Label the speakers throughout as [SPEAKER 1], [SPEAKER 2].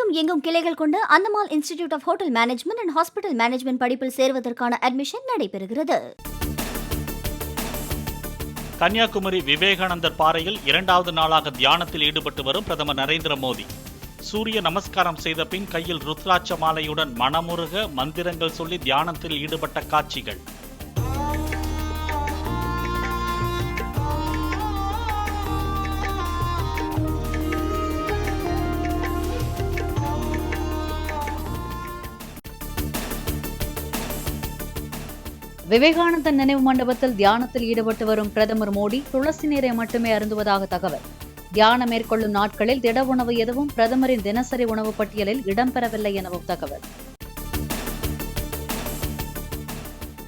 [SPEAKER 1] தமிழகம் எங்கும் கிளைகள் கொண்டு Anthamal institute of hotel management and hospital management படிப்பில் சேர்வதற்கான அட்மிஷன் நடைபெறுகிறது.
[SPEAKER 2] கன்னியாகுமரி விவேகானந்தர் பாறையில் 2வது நாளாக தியானத்தில் ஈடுபட்டு வரும் பிரதமர் நரேந்திர மோடி சூரிய நமஸ்காரம் செய்த பின் கையில் ருத்ராட்ச மாலையுடன் மனமுருக மந்திரங்கள் சொல்லி தியானத்தில் ஈடுபட்ட காட்சிகள்.
[SPEAKER 3] விவேகானந்தர் நினைவு மண்டபத்தில் தியானத்தில் ஈடுபட்டு வரும் பிரதமர் மோடி துளசி நீரை மட்டுமே அருந்துவதாக தகவல். தியானம் மேற்கொள்ளும் நாட்களில் திட உணவு எதுவும் பிரதமரின் தினசரி உணவு பட்டியலில் இடம்பெறவில்லை எனவும் தகவல்.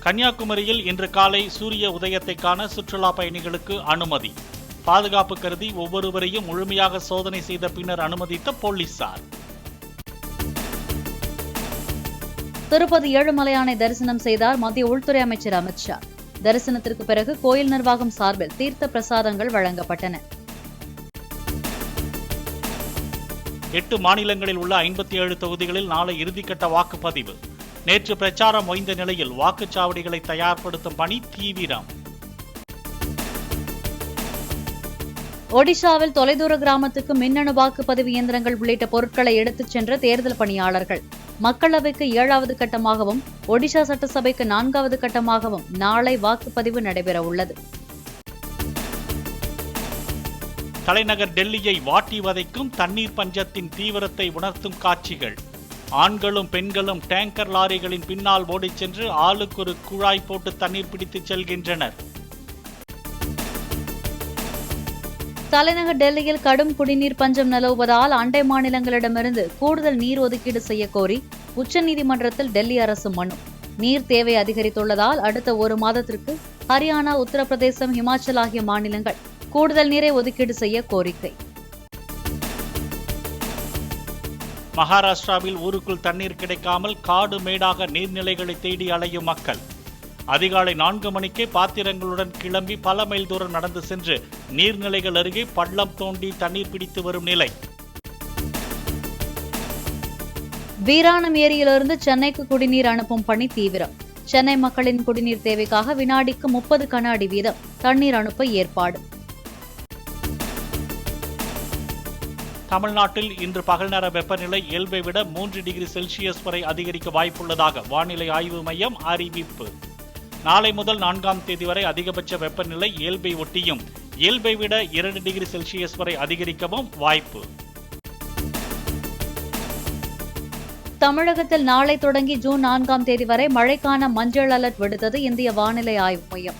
[SPEAKER 2] கன்னியாகுமரியில் இன்று காலை சூரிய உதயத்தை காண சுற்றுலா பயணிகளுக்கு அனுமதி. பாதுகாப்பு கருதி ஒவ்வொருவரையும் முழுமையாக சோதனை செய்த பின்னர் அனுமதித்த போலீசார்.
[SPEAKER 3] திருப்பதி ஏழுமலையானை தரிசனம் செய்தார் மத்திய உள்துறை அமைச்சர் அமித்ஷா. தரிசனத்திற்கு பிறகு கோயில் நிர்வாகம் சார்பில் தீர்த்த பிரசாதங்கள் வழங்கப்பட்டன.
[SPEAKER 2] 8 மாநிலங்களில் உள்ள 57 தொகுதிகளில் நாளை இறுதிக்கட்ட வாக்குப்பதிவு. நேற்று பிரச்சாரம் ஓய்ந்த நிலையில் வாக்குச்சாவடிகளை தயார்படுத்தும் பணி தீவிரம்.
[SPEAKER 3] ஒடிஷாவில் தொலைதூர கிராமத்துக்கு மின்னணு வாக்குப்பதிவு இயந்திரங்கள் உள்ளிட்ட பொருட்களை எடுத்துச் சென்ற தேர்தல் பணியாளர்கள். மக்களவைக்கு 7வது கட்டமாகவும் ஒடிஷா சட்டசபைக்கு 4வது கட்டமாகவும் நாளை வாக்குப்பதிவு நடைபெற உள்ளது.
[SPEAKER 2] தலைநகர் டெல்லியை வாட்டி வதைக்கும் தண்ணீர் பஞ்சத்தின் தீவிரத்தை உணர்த்தும் காட்சிகள். ஆண்களும் பெண்களும் டேங்கர் லாரிகளின் பின்னால் ஓடிச் சென்று ஆளுக்கு ஒரு குழாய் போட்டு தண்ணீர் பிடித்துச் செல்கின்றனர்.
[SPEAKER 3] தலைநகர் டெல்லியில் கடும் குடிநீர் பஞ்சம் நிலவுவதால் அண்டை மாநிலங்களிடமிருந்து கூடுதல் நீர் ஒதுக்கீடு செய்ய கோரி உச்சநீதிமன்றத்தில் டெல்லி அரசு மனு. நீர் தேவை அதிகரித்துள்ளதால் அடுத்த 1 மாதத்திற்கு ஹரியானா, உத்தரப்பிரதேசம், ஹிமாச்சல் ஆகிய மாநிலங்கள் கூடுதல் நீரை ஒதுக்கீடு செய்ய கோரிக்கை.
[SPEAKER 2] மகாராஷ்டிராவில் ஊருக்குள் தண்ணீர் கிடைக்காமல் காடு மேடாக நீர்நிலைகளை தேடி அலையும் மக்கள். அதிகாலை 4 மணிக்கே பாத்திரங்களுடன் கிளம்பி பல மைல் தூரம் நடந்து சென்று நீர்நிலைகள் அருகே பள்ளம் தோண்டி தண்ணீர் பிடித்து வரும் நிலை.
[SPEAKER 3] வீராணம் ஏரியிலிருந்து சென்னைக்கு குடிநீர் அனுப்பும் பணி தீவிரம். சென்னை மக்களின் குடிநீர் தேவைக்காக வினாடிக்கு 30 கன அடி வீதம் தண்ணீர் அனுப்ப ஏற்பாடு.
[SPEAKER 2] தமிழ்நாட்டில் இன்று பகல் நேர வெப்பநிலை இயல்பை விட 3 டிகிரி செல்சியஸ் வரை அதிகரிக்க வாய்ப்புள்ளதாக வானிலை ஆய்வு மையம் அறிவிப்பு. நாளை முதல் 4ஆம் தேதி வரை அதிகபட்ச வெப்பநிலை இயல்பை ஒட்டியும் இயல்பை விட 2 டிகிரி செல்சியஸ் வரை அதிகரிக்கவும் வாய்ப்பு.
[SPEAKER 3] தமிழகத்தில் நாளை தொடங்கி ஜூன் 4ஆம் தேதி வரை மழைக்கான மஞ்சள் அலர்ட் விடுத்தது இந்திய வானிலை ஆய்வு மையம்.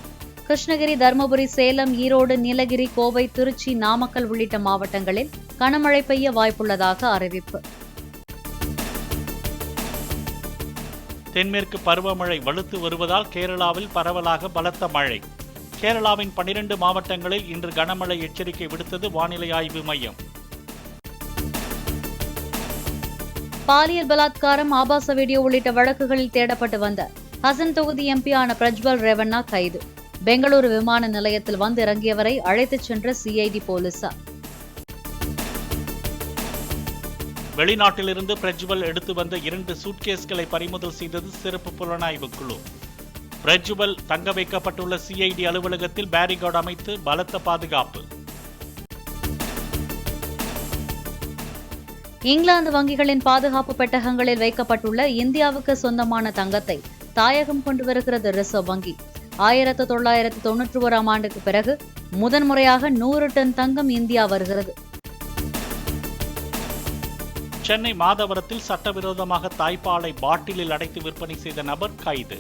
[SPEAKER 3] கிருஷ்ணகிரி, தருமபுரி, சேலம், ஈரோடு, நீலகிரி, கோவை, திருச்சி, நாமக்கல் உள்ளிட்ட மாவட்டங்களில் கனமழை பெய்ய வாய்ப்புள்ளதாக அறிவிப்பு.
[SPEAKER 2] தென்மேற்கு பருவமழை வலுத்து வருவதால் கேரளாவில் பரவலாக பலத்த மழை. கேரளாவின் 12 மாவட்டங்களில் இன்று கனமழை எச்சரிக்கை விடுத்தது வானிலை ஆய்வு மையம்.
[SPEAKER 3] பாலியல் பலாத்காரம், ஆபாச வீடியோ உள்ளிட்ட வழக்குகளில் தேடப்பட்டு வந்த ஹசன் தொகுதி எம்பியான பிரஜ்வல் ரேவண்ணா கைது. பெங்களூரு விமான நிலையத்தில் வந்து இறங்கியவரை அழைத்துச் சென்ற சிஐடி போலீசார்.
[SPEAKER 2] வெளிநாட்டிலிருந்து பிரஜ்வல் எடுத்து வந்த 2 சூட்கேஸ்களை பறிமுதல் செய்தது சிறப்பு புலனாய்வு குழு. பிரஜ்வல் தங்க வைக்கப்பட்டுள்ள சிஐடி அலுவலகத்தில் பேரிகார்டு அமைத்து பலத்த பாதுகாப்பு.
[SPEAKER 3] இங்கிலாந்து வங்கிகளின் பாதுகாப்பு பெட்டகங்களில் வைக்கப்பட்டுள்ள இந்தியாவுக்கு சொந்தமான தங்கத்தை தாயகம் கொண்டு வருகிறது ரிசர்வ் வங்கி. 1991ஆம் ஆண்டுக்கு பிறகு முதன்முறையாக 100 டன் தங்கம் இந்தியா வருகிறது.
[SPEAKER 2] சென்னை மாதவரத்தில் சட்டவிரோதமாக தாய்ப்பாலை பாட்டிலில் அடைத்து விற்பனை செய்த நபர் கைது.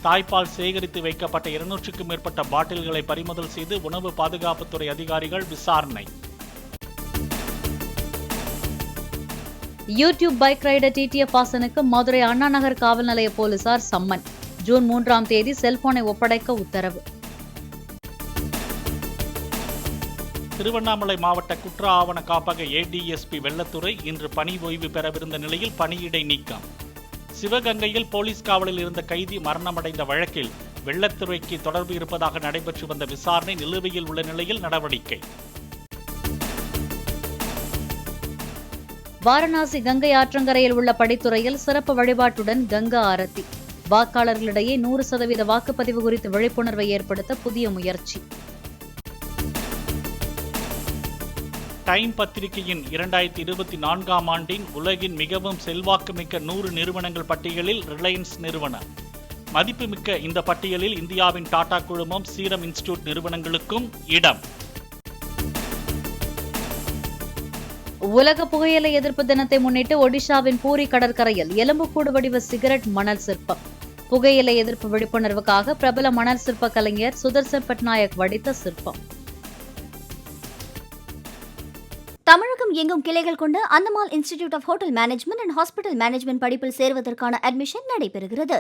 [SPEAKER 2] தாய்ப்பால் சேகரித்து வைக்கப்பட்ட 200க்கும் மேற்பட்ட பாட்டில்களை பறிமுதல் செய்து உணவு பாதுகாப்புத்துறை அதிகாரிகள் விசாரணை.
[SPEAKER 3] யூடியூப் பைக் ரைடர் டிடிஎஃப் வாசனுக்கு மதுரை அண்ணா நகர் காவல் நிலைய போலீசார் சம்மன். ஜூன் 3ஆம் தேதி செல்போனை ஒப்படைக்க உத்தரவு.
[SPEAKER 2] திருவண்ணாமலை மாவட்ட குற்ற ஆவண காப்பக ஏடிஎஸ்பி வெள்ளத்துறை இன்று பணி ஓய்வு பெறவிருந்த நிலையில் பணியிடை நீக்கம். சிவகங்கையில் போலீஸ் காவலில் இருந்த கைதி மரணமடைந்த வழக்கில் வெள்ளத்துறைக்கு தொடர்பு இருப்பதாக நடைபெற்று வந்த விசாரணை நிலுவையில் உள்ள நிலையில் நடவடிக்கை.
[SPEAKER 3] வாரணாசி கங்கை ஆற்றங்கரையில் உள்ள படித்துறையில் சிறப்பு வழிபாட்டுடன் கங்கா ஆரத்தி. வாக்காளர்களிடையே 100% வாக்குப்பதிவு குறித்து விழிப்புணர்வை ஏற்படுத்த புதிய முயற்சி.
[SPEAKER 2] டைம் பத்திரிகையின் 2024ஆம் ஆண்டின் உலகின் மிகவும் செல்வாக்குமிக்க 100 நிறுவனங்கள் பட்டியலில் ரிலையன்ஸ் நிறுவனம். மதிப்புமிக்க இந்த பட்டியலில் இந்தியாவின் டாடா குழுமம், சீரம் இன்ஸ்டிடியூட் நிறுவனங்களுக்கும் இடம்.
[SPEAKER 3] உலக புகையிலை எதிர்ப்பு தினத்தை முன்னிட்டு ஒடிஷாவின் பூரி கடற்கரையில் எலும்புக்கூடு வடிவ சிகரெட் மணல் சிற்பம். புகையிலை எதிர்ப்பு விழிப்புணர்வுக்காக பிரபல மணல் சிற்ப கலைஞர் சுதர்சன் பட்நாயக் வடித்த சிற்பம்.
[SPEAKER 1] தமிழகம் எங்கும் கிளைகள் கொண்ட Anthamal institute of hotel management and hospital management படிப்பில் சேர்வதற்கான அட்மிஷன் நடைபெறுகிறது.